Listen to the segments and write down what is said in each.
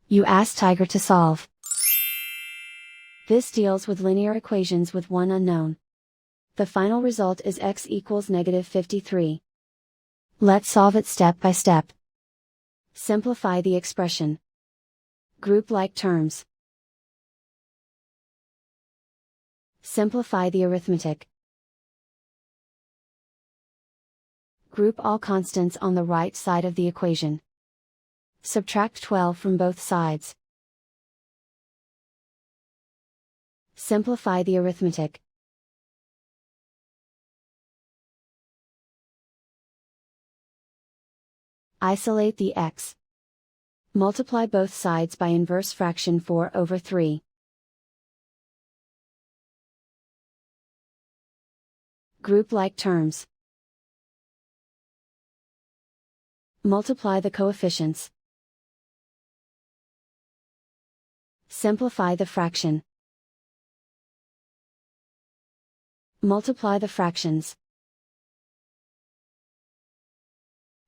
You ask Tiger to solve. This deals with linear equations with one unknown. The final result is x equals -53. Let's solve it step by step. Simplify the expression. Group like terms. Simplify the arithmetic. Group all constants on the right side of the equation. Subtract 12 from both sides. Simplify the arithmetic. Isolate the x. Multiply both sides by inverse fraction 4/3. Group like terms. Multiply the coefficients. Simplify the fraction. Multiply the fractions.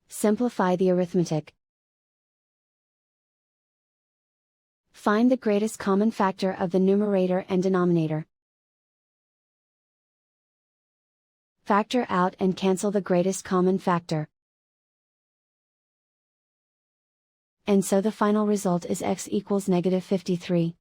Simplify the arithmetic. Find the greatest common factor of the numerator and denominator. Factor out and cancel the greatest common factor. And so the final result is x equals -53.